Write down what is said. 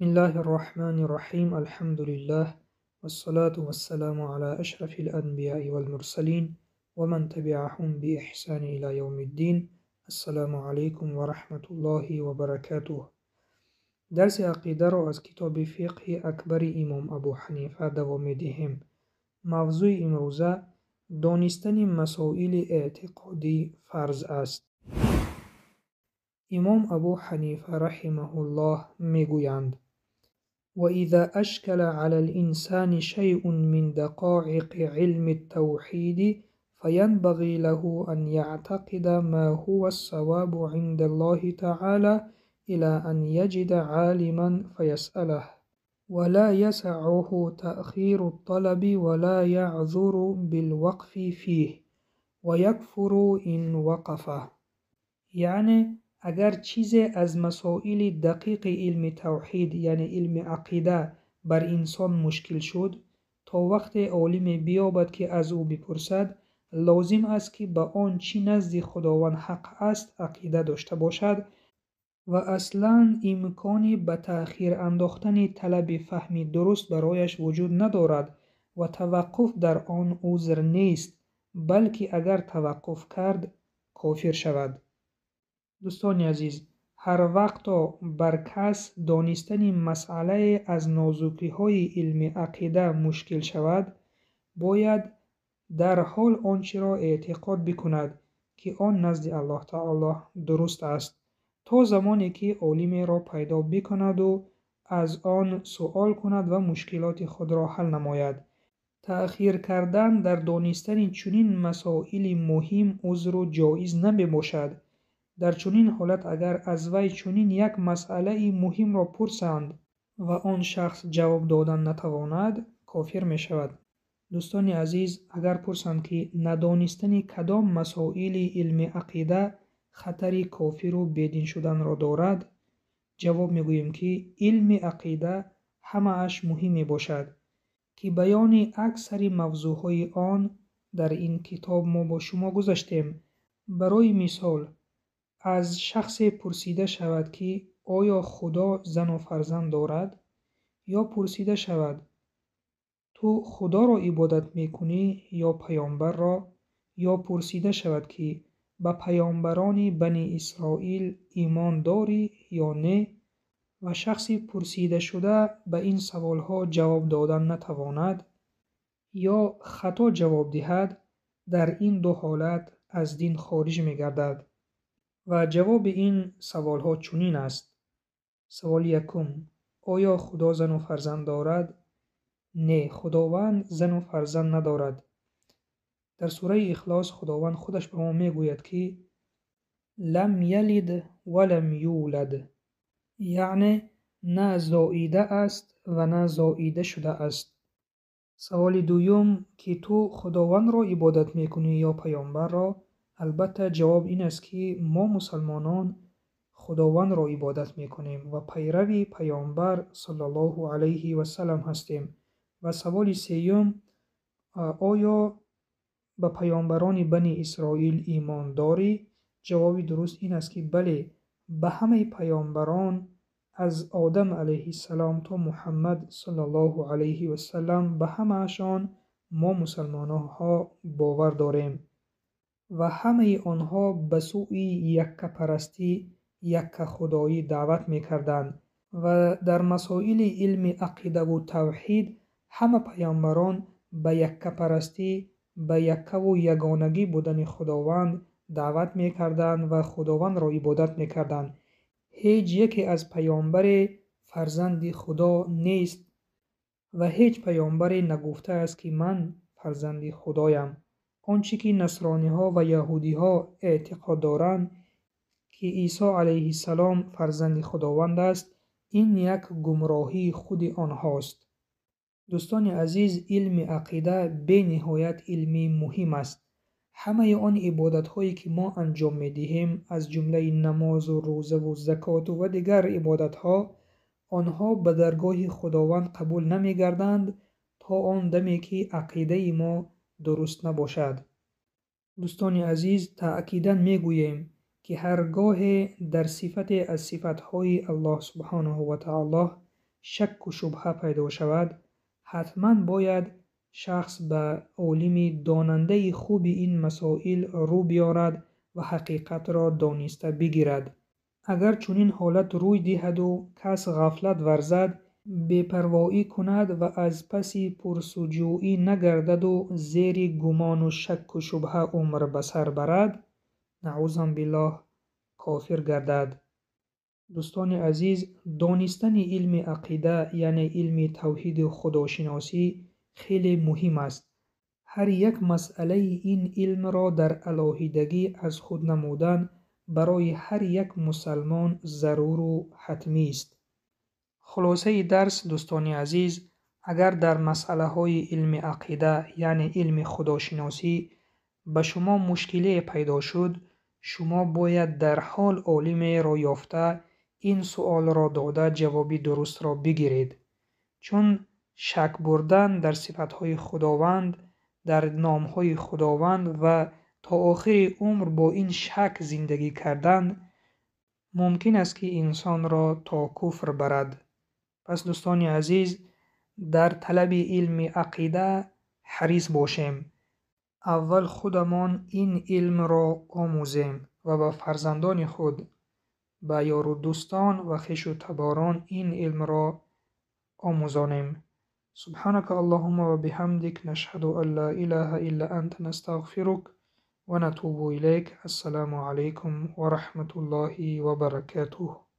بسم الله الرحمن الرحیم. الحمد لله والصلاة والسلام على اشرف الانبیاء والمرسلین و من تبعهم بإحسان الى یوم الدین. السلام علیکم و رحمت الله و برکاته. درس عقیده را از کتاب فقه اکبر امام ابو حنیفه دوام می‌دهیم. موضوع امروزه دانستن مسائل اعتقادی فرض است. امام ابو حنیفه رحمه الله میگویند: وإذا أشكل على الإنسان شيء من دقائق علم التوحيد فينبغي له أن يعتقد ما هو الصواب عند الله تعالى إلى أن يجد عالما فيسأله، ولا يسعه تأخير الطلب ولا يعذر بالوقف فيه ويكفر إن وقفه. یعنی اگر چیزی از مسائل دقیق علم توحید یعنی علم عقیده بر انسان مشکل شد، تا وقت عالم بیابد که از او بپرسد، لازم است که به آن چی نزد خداوند حق است عقیده داشته باشد و اصلا امکانی به تأخیر انداختن طلب فهم درست برایش وجود ندارد و توقف در آن عذر نیست، بلکه اگر توقف کرد کافر شود. دوستان عزیز، هر وقت بر کس دانستن مسئله از نازکی های علم عقیده مشکل شود، باید در حال آنچه را اعتقاد بکند که آن نزد الله تعالی درست است، تا زمانی که عالم را پیدا بکند و از آن سؤال کند و مشکلات خود را حل نماید. تأخیر کردن در دانستن چنین مسائل مهم عذر و جایز نمی باشد. در چنین حالت اگر از وی چنین یک مسئله مهم را پرسند و آن شخص جواب دادن نتواند، کافر می شود. دوستان عزیز، اگر پرسند که ندانستن کدام مسائل علم عقیده خطر کافر و بیدین شدن را دارد، جواب می گوییم که علم عقیده همه اش مهم می باشد که بیان اکثر موضوعهای آن در این کتاب ما با شما گذاشتیم. برای مثال، از شخص پرسیده شود که آیا خدا زن و فرزند دارد، یا پرسیده شود تو خدا را عبادت میکنی یا پیامبر را، یا پرسیده شود که به پیامبران بنی اسرائیل ایمان داری یا نه، و شخصی پرسیده شده به این سوالها جواب دادن نتواند یا خطا جواب دهد، در این دو حالت از دین خارج میگردد. و جواب این سوال ها چنین است: سوال یکم، آیا خدا زن و فرزند دارد؟ نه، خداوند زن و فرزند ندارد. در سوره اخلاص خداوند خودش به ما میگوید که لم یلد ولم یولد، یعنی نه زاییده است و نه زاییده شده است. سوال دوم که تو خداوند را عبادت میکنی یا پیامبر را؟ البته جواب این است که ما مسلمانان خداوند را عبادت میکنیم و پیرو پیامبر صلی الله علیه و سلم هستیم. و سوال سوم، آیا به پیامبران بنی اسرائیل ایمان داری؟ جواب درست این است که بله، به همه پیامبران از آدم علیه السلام تا محمد صلی الله علیه و سلم به همه اشان ما مسلمانان ها باور داریم و همه آنها به سوی یکه پرستی، یکه خدایی دعوت میکردند و در مسائل علم عقیده و توحید همه پیامبران به یکه پرستی، به یکه و یگانگی بودن خداوند دعوت میکردند و خداوند را عبادت میکردند. هیچ یکی از پیامبر فرزند خدا نیست و هیچ پیامبری نگفته است که من فرزند خدایم. آنچه که نصرانی ها و یهودی ها اعتقاد دارند که عیسی علیه السلام فرزند خداوند است، این یک گمراهی خود آنهاست. دوستان عزیز، علم عقیده به نهایت علمی مهم است. همه آن عبادت هایی که ما انجام می دهیم از جمله نماز و روزه و زکات و دیگر عبادت ها، آنها به درگاه خداوند قبول نمی گردند تا آن دمی که عقیده ما درست نباشد. دوستان عزیز، تأکیداً می گوییم که هرگاه در صفت از صفتهای الله سبحانه و تعالی شک و شبهه پیدا شود، حتما باید شخص به عالم داننده خوب این مسائل رو بیارد و حقیقت را دانسته بگیرد. اگر چنین حالت روی دهد و کس غفلت ورزد، بی‌پروایی کند و از پس پرسجویی نگردد و زیر گمان و شک و شبهه عمر به سر برد، نعوذ بالله کافر گردد. دوستان عزیز، دانستن علم عقیده یعنی علم توحید و خداشناسی خیلی مهم است. هر یک مسئله این علم را در علاهیدگی از خود نمودن برای هر یک مسلمان ضرور و حتمی است. خلاصه درس دوستان عزیز، اگر در مسئله های علم عقیده یعنی علم خداشناسی به شما مشکلی پیدا شد، شما باید در حال عالم را یافته این سؤال را داده جواب درست را بگیرید. چون شک بردن در صفتهای خداوند، در نامهای خداوند و تا آخر عمر با این شک زندگی کردن ممکن است که انسان را تا کفر برد. پس دوستان عزیز، در طلب علم عقیده حریص باشیم. اول خودمان این علم را آموزیم و به فرزندان خود، به یار و دوستان و خویش و تباران این علم را آموزانیم. سبحانك اللهم و بحمدك نشهد ان لا اله الا انت نستغفرك و نتوب الیک. السلام علیکم و رحمت الله و برکاته.